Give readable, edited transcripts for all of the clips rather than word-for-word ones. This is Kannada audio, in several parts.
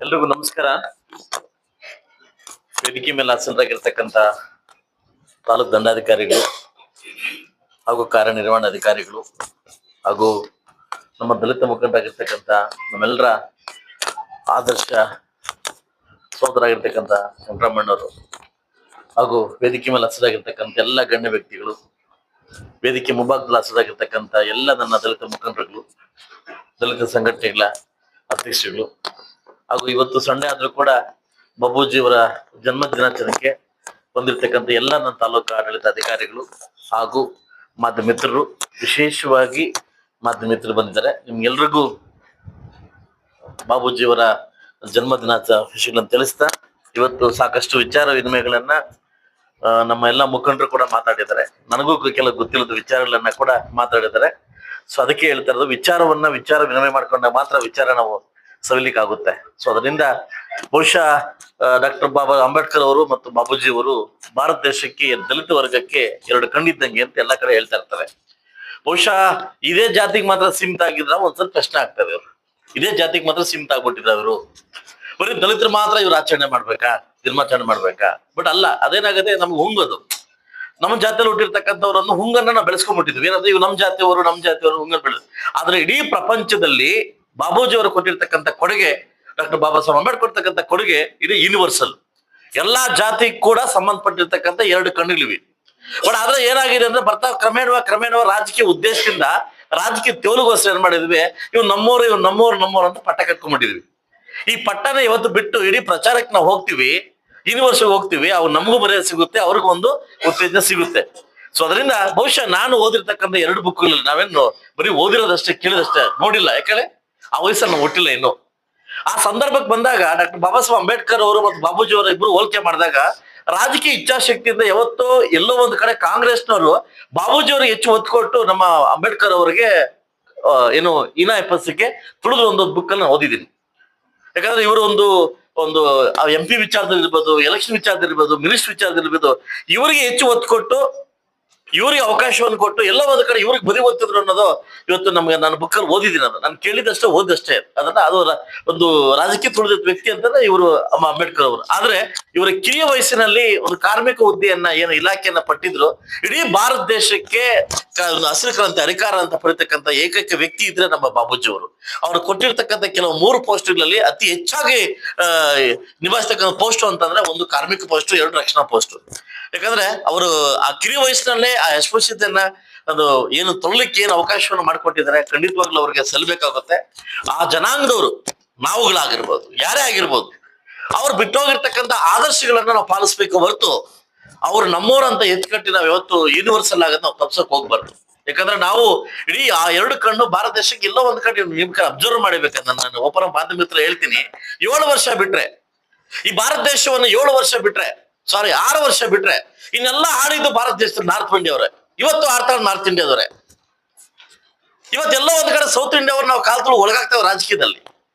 ಎಲ್ರಿಗೂ ನಮಸ್ಕಾರ. ವೇದಿಕೆ ಮೇಲೆ ಹಾಸನರಾಗಿರ್ತಕ್ಕಂಥ ತಾಲೂಕು ದಂಡಾಧಿಕಾರಿಗಳು ಹಾಗೂ ಕಾರ್ಯನಿರ್ವಹಣಾಧಿಕಾರಿಗಳು ಹಾಗೂ ನಮ್ಮ ದಲಿತ ಮುಖಂಡರಾಗಿರ್ತಕ್ಕಂಥ ನಮ್ಮೆಲ್ಲರ ಆದರ್ಶ ಸೋದರಾಗಿರ್ತಕ್ಕಂಥ ವೆಂಕಟರಮಣ್ಣವರು ಹಾಗೂ ವೇದಿಕೆ ಮೇಲೆ ಹಸಿರಾಗಿರ್ತಕ್ಕಂಥ ಎಲ್ಲ ಗಣ್ಯ ವ್ಯಕ್ತಿಗಳು, ವೇದಿಕೆ ಮುಂಭಾಗದಲ್ಲಿ ಹಸಿರಾಗಿರ್ತಕ್ಕಂಥ ಎಲ್ಲ ನನ್ನ ದಲಿತ ಮುಖಂಡರುಗಳು, ದಲಿತ ಸಂಘಟನೆಗಳ ಅಧ್ಯಕ್ಷರುಗಳು ಹಾಗೂ ಇವತ್ತು ಸಂಡೆ ಆದ್ರೂ ಕೂಡ ಬಾಬೂಜಿಯವರ ಜನ್ಮ ದಿನಾಚರಣೆಗೆ ಬಂದಿರತಕ್ಕಂಥ ಎಲ್ಲ ನನ್ನ ತಾಲೂಕು ಆಡಳಿತಾಧಿಕಾರಿಗಳು ಹಾಗೂ ಮಾಧ್ಯಮ ಮಿತ್ರರು, ವಿಶೇಷವಾಗಿ ಮಾಧ್ಯಮ ಮಿತ್ರರು ಬಂದಿದ್ದಾರೆ. ನಿಮ್ಗೆಲ್ರಿಗೂ ಬಾಬೂಜಿಯವರ ಜನ್ಮ ದಿನಾಚರಣೆ ತಿಳಿಸ್ತಾ ಇವತ್ತು ಸಾಕಷ್ಟು ವಿಚಾರ ವಿನಿಮಯಗಳನ್ನ ನಮ್ಮ ಎಲ್ಲ ಮುಖಂಡರು ಕೂಡ ಮಾತಾಡಿದ್ದಾರೆ. ನನಗೂ ಕೆಲವು ಗೊತ್ತಿಲ್ಲದ ವಿಚಾರಗಳನ್ನ ಕೂಡ ಮಾತಾಡಿದ್ದಾರೆ. ಸೊ ಅದಕ್ಕೆ ಹೇಳ್ತಾ ಇರೋದು, ವಿಚಾರ ವಿನಿಮಯ ಮಾಡ್ಕೊಂಡಾಗ ಮಾತ್ರ ವಿಚಾರ ನಾವು ಸವಿಲಿಕ್ಕಾಗುತ್ತೆ. ಸೊ ಅದರಿಂದ ಬಹುಶಃ ಡಾಕ್ಟರ್ ಬಾಬಾ ಅಂಬೇಡ್ಕರ್ ಅವರು ಮತ್ತು ಬಾಬೂಜಿ ಅವರು ಭಾರತ ದೇಶಕ್ಕೆ, ದಲಿತ ವರ್ಗಕ್ಕೆ ಎರಡು ಕಣ್ಣಿದ್ದಂಗೆ ಅಂತ ಎಲ್ಲಾ ಕಡೆ ಹೇಳ್ತಾ ಇರ್ತಾರೆ. ಬಹುಶಃ ಇದೇ ಜಾತಿಗೆ ಮಾತ್ರ ಸೀಮಿತ ಆಗಿದ್ರ ಒಂದ್ಸಲ ಪ್ರಶ್ನೆ ಆಗ್ತದೆ. ಅವರು ಇದೇ ಜಾತಿಗೆ ಮಾತ್ರ ಸೀಮಿತ ಆಗ್ಬಿಟ್ಟಿದ್ರ ಅವರು, ಬರೀ ದಲಿತರು ಮಾತ್ರ ಇವ್ರು ಆಚರಣೆ ಮಾಡ್ಬೇಕಾ, ಧರ್ಮಾಚರಣೆ ಮಾಡ್ಬೇಕಾ? ಬಟ್ ಅಲ್ಲ, ಅದೇನಾಗದೆ ನಮ್ಗೆ ಹುಂಗದು. ನಮ್ಮ ಜಾತಿಯಲ್ಲಿ ಹುಟ್ಟಿರ್ತಕ್ಕಂಥವ್ರನ್ನು ಹುಂಗನ್ನ ನಾವು ಬೆಳೆಸ್ಕೊಂಡ್ಬಿಟ್ಟಿದ್ವಿ. ಏನಂದ್ರೆ ಇವ್ ನಮ್ಮ ಜಾತಿಯವರು ಹುಂಗನ್ ಬೆಳೆದ. ಆದ್ರೆ ಇಡೀ ಪ್ರಪಂಚದಲ್ಲಿ ಬಾಬೂಜಿ ಅವರು ಕೊಟ್ಟಿರ್ತಕ್ಕಂಥ ಕೊಡುಗೆ, ಡಾಕ್ಟರ್ ಬಾಬಾ ಸಾಹೇಬ್ ಅಂಬೇಡ್ಕರ್ ಕೊಡ್ತಕ್ಕಂಥ ಕೊಡುಗೆ ಇದು ಯೂನಿವರ್ಸಲ್. ಎಲ್ಲಾ ಜಾತಿ ಕೂಡ ಸಂಬಂಧಪಟ್ಟಿರ್ತಕ್ಕಂಥ ಎರಡು ಕಣ್ಣುಗಳಿವೆ. ಬಟ್ ಆದ್ರೆ ಏನಾಗಿದೆ ಅಂದ್ರೆ ಬರ್ತಾ ಕ್ರಮೇಣ ರಾಜಕೀಯ ಉದ್ದೇಶದಿಂದ, ರಾಜಕೀಯ ತೇವಲಿಗೋಸ್ಕರ ಏನ್ ಮಾಡಿದ್ವಿ, ಇವ್ ನಮ್ಮೋರು ಅಂತ ಪಟ್ಟ ಕಟ್ಕೊಂಡ್ಬಿಟ್ಟಿದ್ವಿ. ಈ ಪಟ್ಟನ ಇವತ್ತು ಬಿಟ್ಟು ಇಡೀ ಪ್ರಚಾರಕ್ಕೆ ನಾವು ಹೋಗ್ತೀವಿ, ಯೂನಿವರ್ಸಿಟಿ ಹೋಗ್ತೀವಿ, ಅವ್ರು ನಮಗೂ ಮರ್ಯಾದೆ ಸಿಗುತ್ತೆ, ಅವ್ರಿಗೂ ಒಂದು ಉತ್ತೇಜನ ಸಿಗುತ್ತೆ. ಸೊ ಅದರಿಂದ ಬಹುಶಃ ನಾನು ಓದಿರ್ತಕ್ಕಂಥ ಎರಡು ಬುಕ್ಗಳಲ್ಲಿ ನಾವೇನು ಬರೀ ಓದಿರೋದಷ್ಟೇ, ಕೇಳಿದಷ್ಟೇ, ನೋಡಿಲ್ಲ. ಯಾಕಂದ್ರೆ ಆ ವಯಸ್ಸಲ್ಲಿ ನಾವು ಒಟ್ಟಿಲ್ಲ ಇನ್ನು. ಆ ಸಂದರ್ಭಕ್ಕೆ ಬಂದಾಗ ಡಾಕ್ಟರ್ ಬಾಬಾ ಸಾಹೇಬ್ ಅಂಬೇಡ್ಕರ್ ಅವರು ಮತ್ತು ಬಾಬೂಜಿ ಅವರ ಇಬ್ರು ಹೋಲಿಕೆ ಮಾಡಿದಾಗ ರಾಜಕೀಯ ಇಚ್ಛಾಶಕ್ತಿಯಿಂದ ಯಾವತ್ತೋ ಎಲ್ಲೋ ಒಂದು ಕಡೆ ಕಾಂಗ್ರೆಸ್ನವರು ಬಾಬೂಜಿ ಅವರಿಗೆ ಹೆಚ್ಚು ಒತ್ತು ಕೊಟ್ಟು ನಮ್ಮ ಅಂಬೇಡ್ಕರ್ ಅವರಿಗೆ ಏನು ಎಪ್ಪಸಕ್ಕೆ ತುಳಿದು ಒಂದು ಬುಕ್ ಅನ್ನು ಓದಿದ್ದೀನಿ. ಯಾಕಂದ್ರೆ ಇವರು ಒಂದು MP ವಿಚಾರದಲ್ಲಿ ಇರ್ಬೋದು, ಎಲೆಕ್ಷನ್ ವಿಚಾರದಲ್ಲಿ ಇರ್ಬೋದು, ಮಿನಿಸ್ಟರ್ ವಿಚಾರದಲ್ಲಿ ಇರ್ಬೋದು, ಇವರಿಗೆ ಹೆಚ್ಚು ಒತ್ತು ಕೊಟ್ಟು, ಇವ್ರಿಗೆ ಅವಕಾಶವನ್ನು ಕೊಟ್ಟು ಎಲ್ಲ ಒಂದು ಕಡೆ ಇವ್ರಿಗೆ ಬದಿ ಓದ್ತಿದ್ರು ಅನ್ನೋದು ಇವತ್ತು ನಮ್ಗೆ ನಾನು ಬುಕ್ಕಲ್ಲಿ ಓದಿದ್ದೀನಿ. ನಾನು ಕೇಳಿದಷ್ಟೇ ಓದಿದಷ್ಟೇ. ಅದನ್ನ ಅದು ಒಂದು ರಾಜಕೀಯ ತುಳಿದ ವ್ಯಕ್ತಿ ಅಂತಂದ್ರೆ ಇವರು ಅಂಬೇಡ್ಕರ್ ಅವರು. ಆದ್ರೆ ಇವರ ಕಿರಿಯ ವಯಸ್ಸಿನಲ್ಲಿ ಒಂದು ಕಾರ್ಮಿಕ ಹುದ್ದೆಯನ್ನ ಏನು ಇಲಾಖೆಯನ್ನ ಪಟ್ಟಿದ್ರು. ಇಡೀ ಭಾರತ ದೇಶಕ್ಕೆ ಹಸಿರು ಕ್ರಾಂತಿ ಅಧಿಕಾರ ಅಂತ ಪಡಿತಕ್ಕಂಥ ಏಕೈಕ ವ್ಯಕ್ತಿ ಇದ್ರೆ ನಮ್ಮ ಬಾಬೂಜಿ ಅವರು. ಅವ್ರು ಕೊಟ್ಟಿರ್ತಕ್ಕಂಥ ಕೆಲವು 3 ಪೋಸ್ಟ್ಗಳಲ್ಲಿ ಅತಿ ಹೆಚ್ಚಾಗಿ ನಿಭಾಯಿಸ್ತಕ್ಕಂಥ ಪೋಸ್ಟ್ ಅಂತಂದ್ರೆ ಒಂದು ಕಾರ್ಮಿಕ ಪೋಸ್ಟ್, 2 ರಕ್ಷಣಾ ಪೋಸ್ಟ್. ಯಾಕಂದ್ರೆ ಅವರು ಆ ಕಿರಿಯ ವಯಸ್ಸಿನಲ್ಲೇ ಆ ಅಸ್ಪೃಶ್ಯತೆಯನ್ನ ಅದು ಏನು ತೊಗೊಳ್ಳಿಕ್ಕೆ ಏನು ಅವಕಾಶವನ್ನು ಮಾಡಿಕೊಟ್ಟಿದ್ದಾರೆ, ಖಂಡಿತವಾಗ್ಲೂ ಅವ್ರಿಗೆ ಸಲ್ಲಬೇಕಾಗುತ್ತೆ. ಆ ಜನಾಂಗದವರು, ನಾವುಗಳಾಗಿರ್ಬೋದು, ಯಾರೇ ಆಗಿರ್ಬೋದು, ಅವ್ರು ಬಿಟ್ಟೋಗಿರ್ತಕ್ಕಂಥ ಆದರ್ಶಗಳನ್ನ ನಾವು ಪಾಲಿಸ್ಬೇಕು ಹೊರತು ಅವ್ರು ನಮ್ಮವ್ರು ಅಂತ ಎತ್ಕಟ್ಟಿ ನಾವು ಯಾವತ್ತು ಯೂನಿವರ್ಸಲ್ ಆಗೋದು ನಾವು ತಪ್ಸಕ್ ಹೋಗ್ಬಾರ್ದು. ಯಾಕಂದ್ರೆ ನಾವು ಇಡೀ ಆ ಎರಡು ಕಣ್ಣು ಭಾರತ ದೇಶಕ್ಕೆ ಎಲ್ಲೋ ಒಂದ್ ಕಡೆ ನಿಮ್ ಅಬ್ಸರ್ವ್ ಮಾಡ್ಬೇಕಂತ ನಾನು ಒಬ್ಬರ ಮಾಧ್ಯಮ ಮಿತ್ರ ಹೇಳ್ತೀನಿ. 7 ವರ್ಷ ಬಿಟ್ರೆ ಈ ಭಾರತ ದೇಶವನ್ನು 7 ವರ್ಷ ಬಿಟ್ರೆ, 6 ವರ್ಷ ಬಿಟ್ರೆ ಇನ್ನೆಲ್ಲ ಆಡಿದ್ದು ಭಾರತ ದೇಶದ ನಾರ್ತ್ ಇಂಡಿಯಾವ್ರೆ. ಇವತ್ತು ಆಡ್ತಾರೆ ನಾರ್ತ್ ಇಂಡಿಯಾದವ್ರೆ. ಇವತ್ತೆಲ್ಲೋ ಒಂದ್ ಕಡೆ ಸೌತ್ ಇಂಡಿಯಾವ್ರು ನಾವು ಕಾಲ್ತುಳು ಒಳಗಾಗ್ತೇವೆ ರಾಜಕೀಯದಲ್ಲಿ.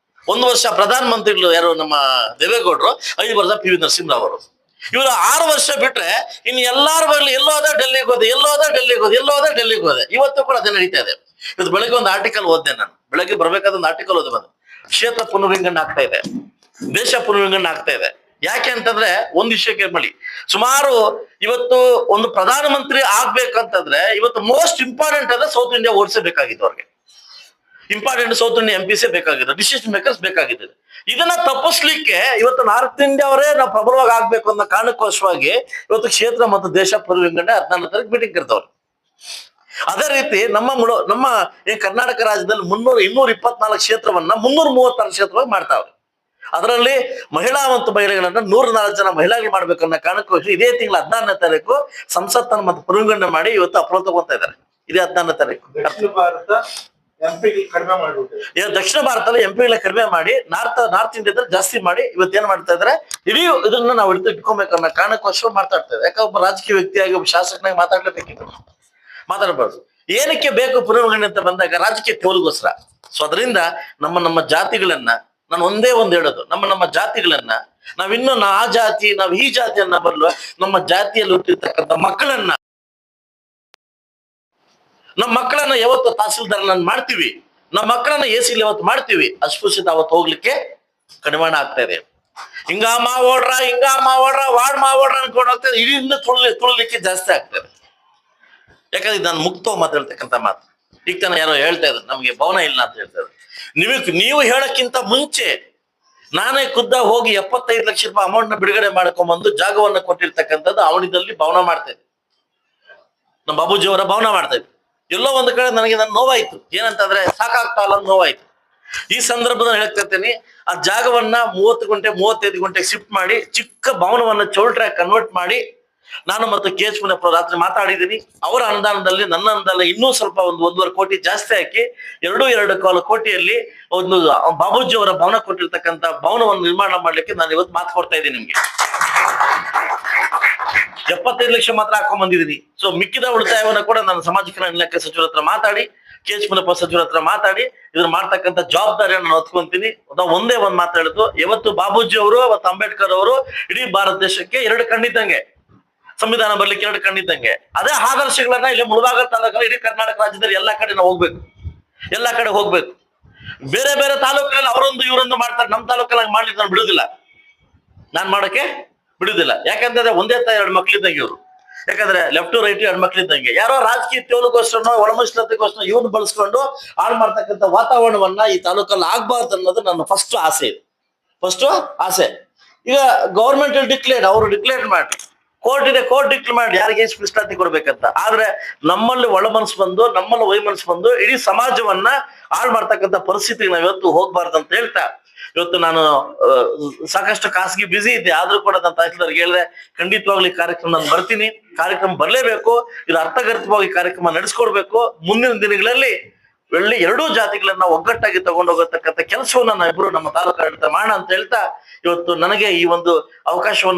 1 ವರ್ಷ ಪ್ರಧಾನ ಮಂತ್ರಿಗಳು ಯಾರು ನಮ್ಮ ದೇವೇಗೌಡರು, 5 ವರ್ಷ PV ನರಸಿಂಹರಾವ್ ಅವರು. ಇವರು 6 ವರ್ಷ ಬಿಟ್ರೆ ಇನ್ನು ಎಲ್ಲಾರ ಬರಲಿ ಎಲ್ಲೋದ ಡೆಲ್ಲಿಗೆ ಹೋದೆ. ಇವತ್ತು ಕೂಡ ಅದೇ ನಡೀತಾ ಇದೆ. ಇವತ್ತು ಬೆಳಗ್ಗೆ ಒಂದು ಆರ್ಟಿಕಲ್ ಓದ್ದೆ ನಾನು. ಬೆಳಗ್ಗೆ ಬರ್ಬೇಕಾದ ಒಂದು ಆರ್ಟಿಕಲ್ ಓದಿ ಬಂದು ಕ್ಷೇತ್ರ ಪುನರ್ವಿಂಗಡಣೆ ಆಗ್ತಾ ಇದೆ, ದೇಶ ಪುನರ್ವಿಂಗಡಣೆ ಆಗ್ತಾ ಇದೆ. ಯಾಕೆ ಅಂತಂದ್ರೆ ಒಂದು ವಿಷಯಕ್ಕೆ ಬಳಿ ಸುಮಾರು ಇವತ್ತು ಒಂದು ಪ್ರಧಾನಮಂತ್ರಿ ಆಗ್ಬೇಕಂತಂದ್ರೆ ಇವತ್ತು ಮೋಸ್ಟ್ ಇಂಪಾರ್ಟೆಂಟ್ ಅಂದ್ರೆ ಸೌತ್ ಇಂಡಿಯಾ ಓಡಿಸಬೇಕಾಗಿತ್ತು. ಅವ್ರಿಗೆ ಇಂಪಾರ್ಟೆಂಟ್ ಸೌತ್ ಇಂಡಿಯಾ MPs ಬೇಕಾಗಿದ್ದು, ಡಿಸಿಷನ್ ಮೇಕರ್ಸ್ ಬೇಕಾಗಿದ್ದು. ಇದನ್ನ ತಪ್ಪಿಸ್ಲಿಕ್ಕೆ ಇವತ್ತು ನಾರ್ತ್ ಇಂಡಿಯಾ ಅವರೇ ನಾವು ಪ್ರಬಲವಾಗಿ ಆಗ್ಬೇಕು ಅನ್ನೋ ಕಾರಣಕ್ಕೋಸ್ಕರವಾಗಿ ಇವತ್ತು ಕ್ಷೇತ್ರ ಮತ್ತು ದೇಶ ಪುನರ್ವಿಂಗಡಣೆ 14ನೇ ತಾರೀಕು ಮೀಟಿಂಗ್ ಕರೆದವ್ರು. ಅದೇ ರೀತಿ ನಮ್ಮ ಕರ್ನಾಟಕ ರಾಜ್ಯದಲ್ಲಿ 224 ಕ್ಷೇತ್ರವನ್ನ 336 ಕ್ಷೇತ್ರವಾಗಿ ಮಾಡ್ತಾವ್ರೆ. ಅದರಲ್ಲಿ ಮಹಿಳೆಗಳನ್ನ 104 ಜನ ಮಹಿಳೆಗಳು ಮಾಡ್ಬೇಕನ್ನೋ ಕಾರಣಕ್ಕೋಸ್ಕರ ಇದೇ ತಿಂಗಳ 16ನೇ ತಾರೀಕು ಸಂಸತ್ತನ್ನು ಮತ್ತೆ ಪುನರ್ವಿಂಗಡಣೆ ಮಾಡಿ ಇವತ್ತು ಅಪ್ರೋಚ್ ತಗೊಂತಾ ಇದ್ದಾರೆ. ಇದೇ 16ನೇ ತಾರೀಕು. ದಕ್ಷಿಣ ಭಾರತದಲ್ಲಿ MP ಕಡಿಮೆ ಮಾಡಿ ನಾರ್ತ್ ಇಂಡಿಯಾದಲ್ಲಿ ಜಾಸ್ತಿ ಮಾಡಿ ಇವತ್ತೇನ್ ಮಾಡ್ತಾ ಇದಾರೆ, ಇಡೀ ಇದನ್ನ ನಾವು ಇಟ್ಕೊಬೇಕನ್ನೋ ಕಾರಣಕ್ಕೋಸ್ಕರ ಮಾತಾಡ್ತಾ ಇದ್ದಾರೆ. ಯಾಕೆ ಒಬ್ಬ ರಾಜಕೀಯ ವ್ಯಕ್ತಿಯಾಗಿ ಒಬ್ಬ ಶಾಸಕನಾಗಿ ಮಾತಾಡ್ಲೇಬೇಕಿತ್ತು, ಮಾತಾಡಬಾರ್ದು. ಏನಕ್ಕೆ ಬೇಕು ಪುನರ್ವಿಂಗಡಣೆ ಅಂತ ಬಂದಾಗ ರಾಜಕೀಯ ತೇವಲಿಗೋಸ್ಕರ. ಸೊ ಅದರಿಂದ ನಮ್ಮ ಜಾತಿಗಳನ್ನ ನಾನು ಒಂದೇ ಹೇಳೋದು, ನಮ್ಮ ಜಾತಿಗಳನ್ನ ನಾವಿನ್ನು ಆ ಜಾತಿ ನಾವು ಈ ಜಾತಿಯನ್ನ ಬರಲು ನಮ್ಮ ಜಾತಿಯಲ್ಲಿ ಹುಟ್ಟಿರ್ತಕ್ಕಂಥ ನಮ್ಮ ಮಕ್ಕಳನ್ನ ಯಾವತ್ತು ತಹಸೀಲ್ದಾರ್ ಮಾಡ್ತೀವಿ, ನಮ್ಮ ಮಕ್ಕಳನ್ನ AC ಯಾವತ್ತು ಮಾಡ್ತೀವಿ, ಅಸ್ಪೃಶ್ಯತೆ ಅವತ್ತು ಹೋಗ್ಲಿಕ್ಕೆ ಕಡಿವಾಣ ಆಗ್ತಾ ಇದೆ. ಹಿಂಗ ಮಾವೋಡ್ರ ವಾರ್ಡ್ ಮಾವೋಡ್ರ ಅನ್ಕೊಂಡು ಹೋಗ್ತದೆ, ಇಲ್ಲಿಂದ ತುಳಲಿಕ್ಕೆ ಜಾಸ್ತಿ ಆಗ್ತದೆ. ಯಾಕಂದ್ರೆ ನಾನು ಮುಕ್ತವಾಗಿ ಮಾತಾಡ್ತಕ್ಕಂಥ ಮಾತು. ಈಗ ತನ ಯಾರೋ ಹೇಳ್ತಾ ಇದ್ರು ನಮ್ಗೆ ಭವನ ಇಲ್ಲ ಅಂತ ಹೇಳ್ತಾರೆ. ನೀವು ಹೇಳಕ್ಕಿಂತ ಮುಂಚೆ ನಾನೇ ಖುದ್ದ ಹೋಗಿ 75 ಲಕ್ಷ ರೂಪಾಯಿ ಅಮೌಂಟ್ ನ ಬಿಡುಗಡೆ ಮಾಡ್ಕೊಂಡ್ಬಂದು ಜಾಗವನ್ನ ಕೊಟ್ಟಿರ್ತಕ್ಕಂಥದ್ದು ಅವನಿದಲ್ಲಿ ಭವನ ಮಾಡ್ತಾ ಇದ್ದೆ. ನಮ್ಮ ಬಾಬೂಜಿ ಅವರ ಭವನ ಮಾಡ್ತಾ ಇದ್ದೆ. ಎಲ್ಲೋ ಒಂದು ಕಡೆ ನನಗೆ ನೋವಾಯ್ತು. ಏನಂತಂದ್ರೆ ಸಾಕಾಗ್ತಾ ಇಲ್ಲ ನೋವಾಯ್ತು. ಈ ಸಂದರ್ಭದಲ್ಲಿ ಹೇಳ್ತಾ ಇರ್ತೇನೆ, ಆ ಜಾಗವನ್ನ 30 ಗುಂಟೆ 35 ಗುಂಟೆಗೆ ಶಿಫ್ಟ್ ಮಾಡಿ ಚಿಕ್ಕ ಭವನವನ್ನ ಚೌಲ್ಟ್ರಾಕ್ ಕನ್ವರ್ಟ್ ಮಾಡಿ ನಾನು ಮತ್ತು ಕೆ ಎಚ್ ಮುನಿಯಪ್ಪ ರಾತ್ರಿ ಮಾತಾಡಿದ್ದೀನಿ. ಅವರ ಅನುದಾನದಲ್ಲಿ ನನ್ನ ಅನುದಾನ ಇನ್ನೂ ಸ್ವಲ್ಪ 1.5 ಕೋಟಿ ಜಾಸ್ತಿ ಹಾಕಿ 2.25 ಕೋಟಿಯಲ್ಲಿ ಒಂದು ಬಾಬೂಜಿ ಅವರ ಭವನ ಕೊಟ್ಟಿರ್ತಕ್ಕಂಥ ಭವನವನ್ನು ನಿರ್ಮಾಣ ಮಾಡ್ಲಿಕ್ಕೆ ನಾನು ಇವತ್ತು ಮಾತು ಕೊಡ್ತಾ ಇದ್ದೀನಿ ನಿಮ್ಗೆ. 75 ಲಕ್ಷ ಮಾತ್ರ ಹಾಕೊಂಡ್ ಬಂದಿದ್ದೀನಿ. ಸೊ ಮಿಕ್ಕಿದ ಉಳಿತಾಯವನ್ನ ಕೂಡ ನಾನು ಸಮಾಜ ಕಲ್ಯಾಣ ಇಲಾಖೆ ಸಚಿವರ ಹತ್ರ ಮಾತಾಡಿ, ಕೆ ಎಚ್ ಮುನಿಯಪ್ಪ ಸಚಿವರ ಹತ್ರ ಮಾತಾಡಿ ಇದನ್ನ ಮಾಡ್ತಕ್ಕಂಥ ಜವಾಬ್ದಾರಿಯನ್ನು ನಾನು ಹೊತ್ಕೊಂತೀನಿ. ನಾವು ಒಂದೇ ಒಂದು ಮಾತಾಡಿದ್ದು, ಇವತ್ತು ಬಾಬೂಜಿ ಅವರು ಅವತ್ತು ಅಂಬೇಡ್ಕರ್ ಅವರು ಇಡೀ ಭಾರತ ದೇಶಕ್ಕೆ 2 ಕಣ್ಣಿದ್ದಂಗೆ, ಸಂವಿಧಾನ ಬರ್ಲಿಕ್ಕೆ 2 ಕಣ್ಣಿದ್ದಂಗೆ. ಅದೇ ಆದರ್ಶಗಳನ್ನ ಇಲ್ಲಿ ಮುಳಬಾಗ ತಾಲೂಕಲ್ಲಿ ಇಡೀ ಕರ್ನಾಟಕ ರಾಜ್ಯದಲ್ಲಿ ಎಲ್ಲಾ ಕಡೆ ನಾವು ಹೋಗ್ಬೇಕು, ಎಲ್ಲಾ ಕಡೆ ಹೋಗ್ಬೇಕು. ಬೇರೆ ಬೇರೆ ತಾಲೂಕಲ್ಲಿ ಅವರೊಂದು ಇವರೊಂದು ಮಾಡ್ತಾರೆ, ನಮ್ಮ ತಾಲೂಕಲ್ಲಿ ಮಾಡ್ಲಿಕ್ಕೆ ನಾನು ಬಿಡುದಿಲ್ಲ, ನಾನ್ ಮಾಡಕ್ಕೆ ಬಿಡುದಿಲ್ಲ. ಯಾಕಂತಂದ್ರೆ ಒಂದೇ ತಾಯಿ 2 ಮಕ್ಳಿದ್ದಂಗೆ ಇವರು. ಯಾಕಂದ್ರೆ ಲೆಫ್ಟ್ ರೈಟ್ 2 ಮಕ್ಳಿದ್ದಂಗೆ. ಯಾರೋ ರಾಜಕೀಯ ತೇವಲಿಗೋಸ್ಕರ ಒಳಮೀಸಲಾತಿಗೋಸ್ಕರ ಇವನು ಬಳಸ್ಕೊಂಡು ಹಾಳು ಮಾಡ್ತಕ್ಕಂಥ ವಾತಾವರಣವನ್ನ ಈ ತಾಲೂಕಲ್ಲಿ ಆಗ್ಬಾರ್ದು ಅನ್ನೋದು ನನ್ನ ಫಸ್ಟ್ ಆಸೆ. ಈಗ ಗೌರ್ಮೆಂಟ್ ಅವರು ಡಿಕ್ಲೇರ್ ಮಾಡಿ, ಕೋರ್ಟ್ ಡಿಕ್ಲೇರ್ ಮಾಡಿ ಯಾರಿಗೆ ಎಷ್ಟು ಮೀಸಲಾತಿ ಕೊಡ್ಬೇಕಂತ. ಆದ್ರೆ ನಮ್ಮಲ್ಲಿ ಒಳ ಮನಸ್ಸು ಬಂದು, ನಮ್ಮಲ್ಲಿ ವೈಮನಸ್ಸು ಬಂದು ಇಡೀ ಸಮಾಜವನ್ನ ಹಾಳು ಮಾಡ್ತಕ್ಕಂಥ ಪರಿಸ್ಥಿತಿಗೆ ನಾವ್ ಇವತ್ತು ಹೋಗ್ಬಾರ್ದು ಅಂತ ಹೇಳ್ತಾ, ಇವತ್ತು ನಾನು ಸಾಕಷ್ಟು ಖಾಸಗಿ ಬಿಸಿ ಇದ್ದೆ. ಆದ್ರೂ ಕೂಡ ನನ್ನ ತಹಸೀಲ್ದಾರ್ಗೆ ಹೇಳಿದೆ, ಖಂಡಿತವಾಗ್ಲಿ ಕಾರ್ಯಕ್ರಮ ನಾನು ಬರ್ತೀನಿ, ಕಾರ್ಯಕ್ರಮ ಬರ್ಲೇಬೇಕು, ಇದು ಅರ್ಥಗರ್ಭಿತವಾಗಿ ಕಾರ್ಯಕ್ರಮ ನಡೆಸ್ಕೊಡ್ಬೇಕು. ಮುಂದಿನ ದಿನಗಳಲ್ಲಿ ಒಳ್ಳೆ 2 ಜಾತಿಗಳನ್ನ ಒಗ್ಗಟ್ಟಾಗಿ ತಗೊಂಡು ಹೋಗತಕ್ಕಂಥ ಕೆಲಸವನ್ನ ನಾವಿಬ್ರು ನಮ್ಮ ತಾಲೂಕು ಆಡಳಿತ ಮಾಡೋಣ ಅಂತ ಹೇಳ್ತಾ, ಇವತ್ತು ನನಗೆ ಈ ಒಂದು ಅವಕಾಶವನ್ನು